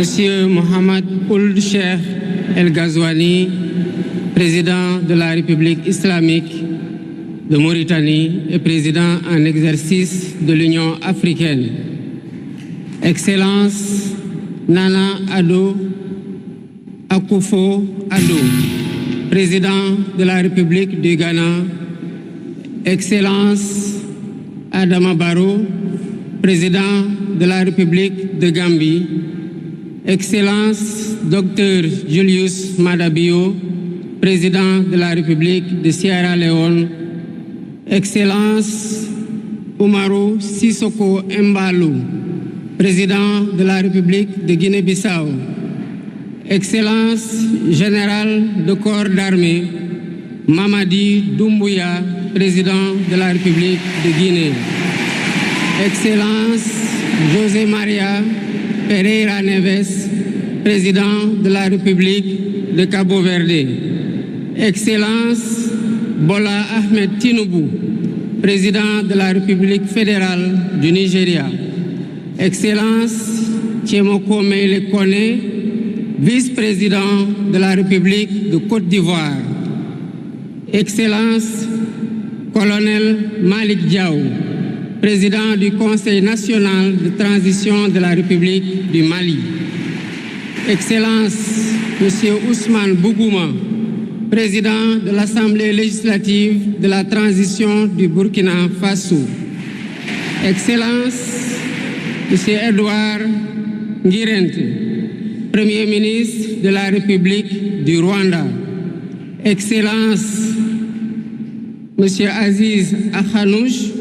Monsieur Mohamed Ould Cheikh El Ghazouani, président de la République islamique de Mauritanie et président en exercice de l'Union africaine. Excellence Nana Addo Akufo-Addo, président de la République du Ghana. Excellence Adama Barrow, président de la République de Gambie. Excellence Dr Julius Maada Bio, président de la République de Sierra Leone. Excellence Umaru Sissoko Embalou, président de la République de Guinée-Bissau. Excellence Général de corps d'armée Mamadi Doumbouya, président de la République de Guinée. Excellence José Maria Pereira Neves, président de la République de Cabo Verde. Excellence Bola Ahmed Tinubu, président de la République fédérale du Nigeria. Excellence Tchemoko Meïle Kone, vice-président de la République de Côte d'Ivoire. Excellence Colonel Malik Diaw, président du Conseil national de transition de la République du Mali. Excellence Monsieur Ousmane Bougouma, président de l'Assemblée législative de la transition du Burkina Faso. Excellence Monsieur Edouard Ngirente, Premier ministre de la République du Rwanda. Excellence Monsieur Aziz Akhanouch,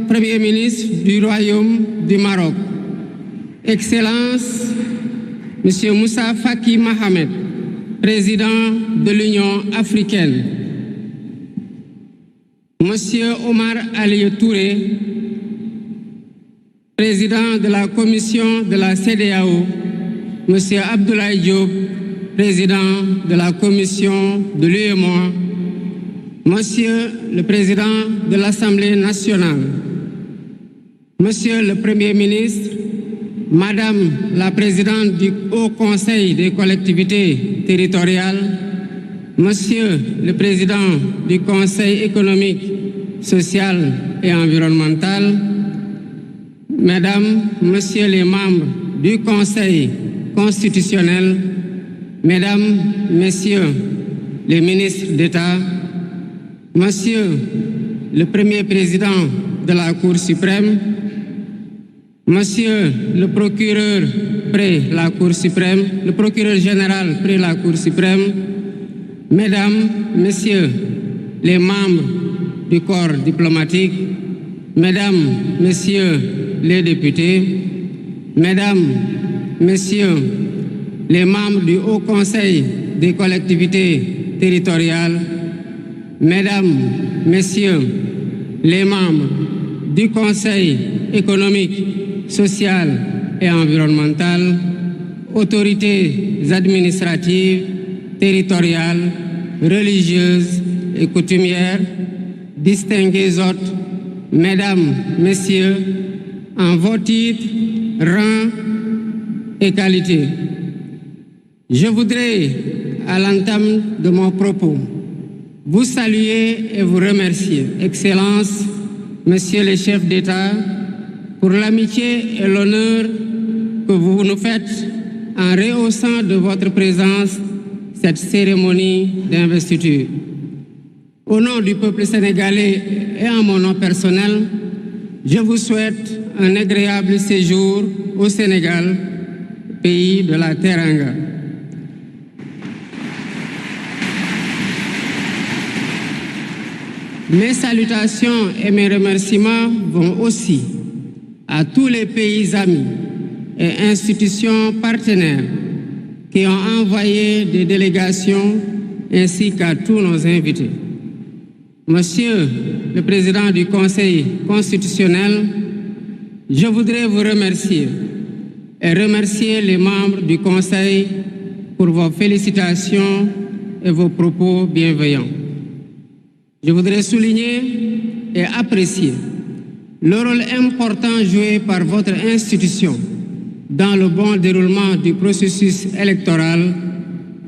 Premier ministre du Royaume du Maroc. Excellence Monsieur Moussa Faki Mohamed, président de l'Union africaine. Monsieur Omar Ali Touré, président de la commission de la CEDEAO. Monsieur Abdoulaye Diop, président de la commission de l'UEMOA. Monsieur le président de l'Assemblée nationale. Monsieur le Premier ministre, Madame la présidente du Haut Conseil des collectivités territoriales, Monsieur le président du Conseil économique, social et environnemental, Mesdames, Messieurs les membres du Conseil constitutionnel, Mesdames, Messieurs les ministres d'État, Monsieur le Premier président de la Cour suprême, Monsieur le procureur près la Cour suprême, le procureur général près la Cour suprême, Mesdames, Messieurs les membres du corps diplomatique, Mesdames, Messieurs les députés, Mesdames, Messieurs les membres du Haut Conseil des collectivités territoriales, Mesdames, Messieurs les membres du Conseil économique, social et environnemental, autorités administratives, territoriales, religieuses et coutumières, distingués hôtes, Mesdames, Messieurs, en vos titres, rangs et qualités. Je voudrais, à l'entame de mon propos, vous saluer et vous remercier, Excellences, Messieurs les chefs d'État, pour l'amitié et l'honneur que vous nous faites en rehaussant de votre présence cette cérémonie d'investiture. Au nom du peuple sénégalais et en mon nom personnel, je vous souhaite un agréable séjour au Sénégal, pays de la Teranga. Mes salutations et mes remerciements vont aussi à tous les pays amis et institutions partenaires qui ont envoyé des délégations ainsi qu'à tous nos invités. Monsieur le Président du Conseil constitutionnel, je voudrais vous remercier et remercier les membres du Conseil pour vos félicitations et vos propos bienveillants. Je voudrais souligner et apprécier le rôle important joué par votre institution dans le bon déroulement du processus électoral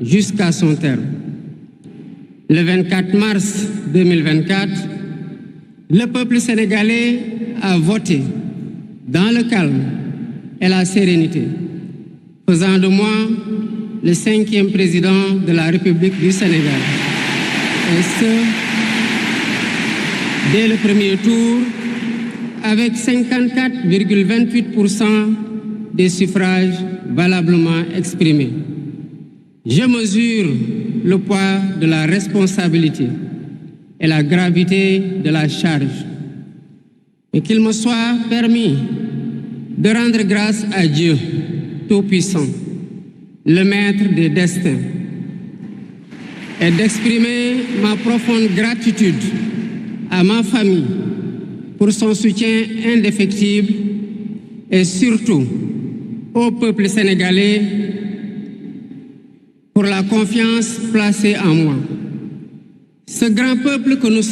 jusqu'à son terme. Le 24 mars 2024, le peuple sénégalais a voté dans le calme et la sérénité, faisant de moi le 5e président de la République du Sénégal. Et ce, dès le premier tour, avec 54,28% des suffrages valablement exprimés. Je mesure le poids de la responsabilité et la gravité de la charge. Et qu'il me soit permis de rendre grâce à Dieu Tout-Puissant, le Maître des destins, et d'exprimer ma profonde gratitude à ma famille pour son soutien indéfectible et surtout au peuple sénégalais pour la confiance placée en moi. Ce grand peuple que nous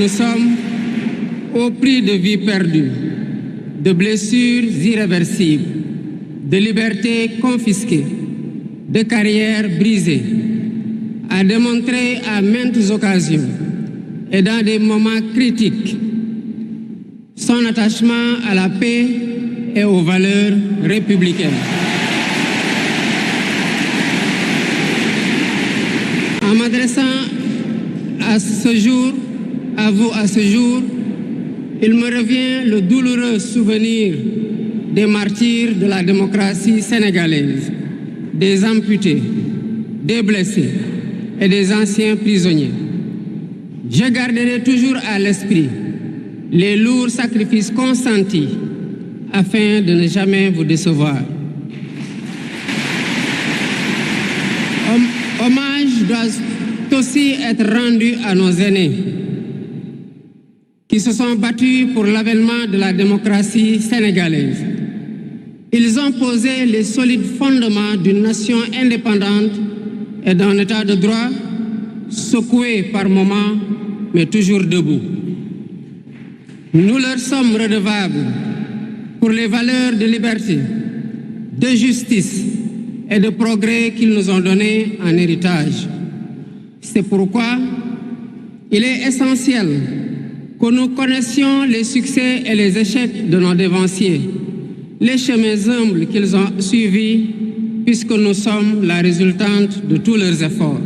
sommes, au prix de vies perdues, de blessures irréversibles, de libertés confisquées, de carrières brisées, a démontré à maintes occasions et dans des moments critiques son attachement à la paix et aux valeurs républicaines. En m'adressant à ce jour, il me revient le douloureux souvenir des martyrs de la démocratie sénégalaise, des amputés, des blessés et des anciens prisonniers. Je garderai toujours à l'esprit les lourds sacrifices consentis afin de ne jamais vous décevoir. Hommage doit aussi être rendu à nos aînés qui se sont battus pour l'avènement de la démocratie sénégalaise. Ils ont posé les solides fondements d'une nation indépendante et d'un état de droit secoué par moments, mais toujours debout. Nous leur sommes redevables pour les valeurs de liberté, de justice et de progrès qu'ils nous ont données en héritage. C'est pourquoi il est essentiel que nous connaissions les succès et les échecs de nos dévanciers, les chemins humbles qu'ils ont suivis, puisque nous sommes la résultante de tous leurs efforts.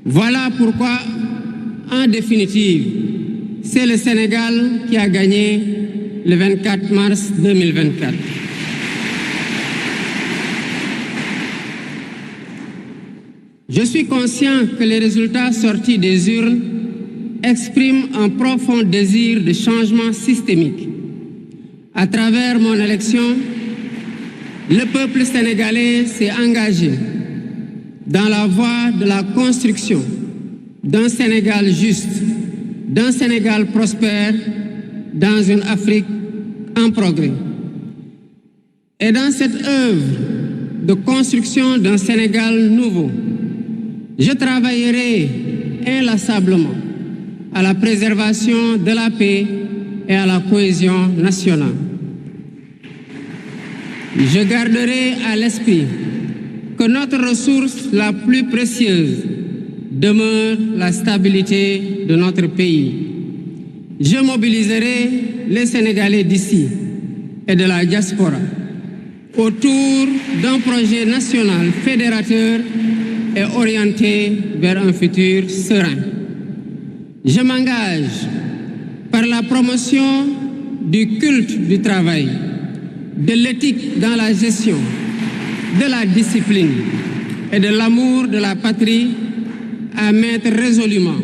Voilà pourquoi, en définitive, c'est le Sénégal qui a gagné le 24 mars 2024. Je suis conscient que les résultats sortis des urnes expriment un profond désir de changement systémique. À travers mon élection, le peuple sénégalais s'est engagé dans la voie de la construction d'un Sénégal juste, d'un Sénégal prospère, dans une Afrique en progrès. Et dans cette œuvre de construction d'un Sénégal nouveau, je travaillerai inlassablement à la préservation de la paix et à la cohésion nationale. Je garderai à l'esprit que notre ressource la plus précieuse demeure la stabilité de notre pays. Je mobiliserai les Sénégalais d'ici et de la diaspora autour d'un projet national fédérateur et orienté vers un futur serein. Je m'engage par la promotion du culte du travail, de l'éthique dans la gestion, de la discipline et de l'amour de la patrie à mettre résolument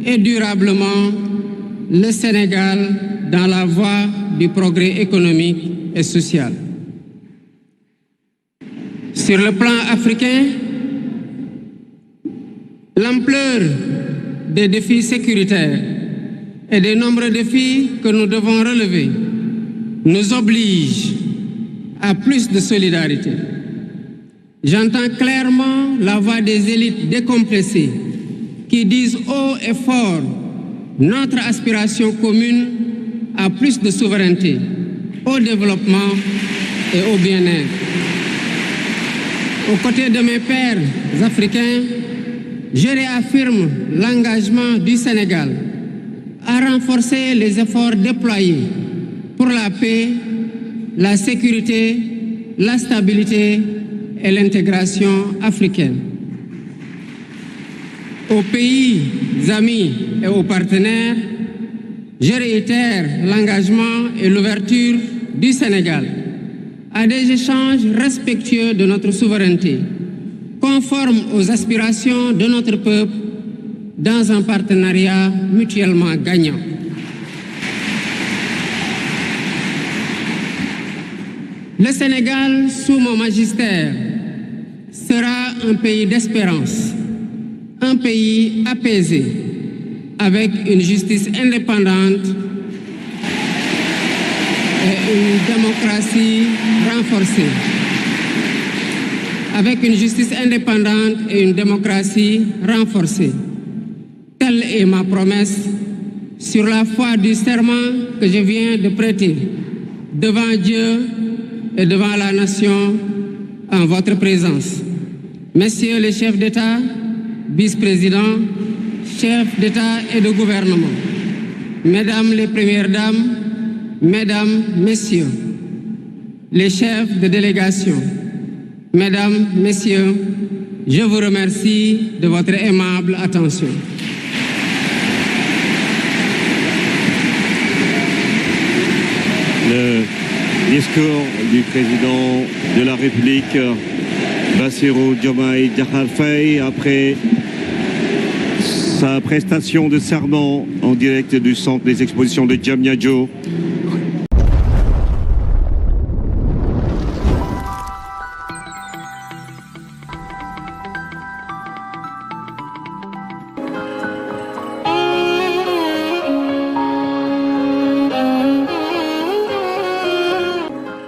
et durablement le Sénégal dans la voie du progrès économique et social. Sur le plan africain, l'ampleur des défis sécuritaires et des nombreux défis que nous devons relever nous oblige à plus de solidarité. J'entends clairement la voix des élites décompressées qui disent haut et fort notre aspiration commune à plus de souveraineté, au développement et au bien-être. Aux côtés de mes pairs africains, je réaffirme l'engagement du Sénégal à renforcer les efforts déployés pour la paix, la sécurité, la stabilité et l'intégration africaine. Aux pays amis et aux partenaires, je réitère l'engagement et l'ouverture du Sénégal à des échanges respectueux de notre souveraineté, conformes aux aspirations de notre peuple, dans un partenariat mutuellement gagnant. Le Sénégal, sous mon magistère, sera un pays d'espérance, un pays apaisé, avec une justice indépendante et une démocratie renforcée. Avec une justice indépendante et une démocratie renforcée. Telle est ma promesse sur la foi du serment que je viens de prêter devant Dieu et devant la nation en votre présence. Messieurs les chefs d'État, vice-présidents, chefs d'État et de gouvernement, Mesdames les Premières Dames, Mesdames, Messieurs, les chefs de délégation, Mesdames, Messieurs, je vous remercie de votre aimable attention. Le discours du président de la République, Bassirou Diomaye Diakhar Faye, après sa prestation de serment en direct du centre des expositions de Diamniadio,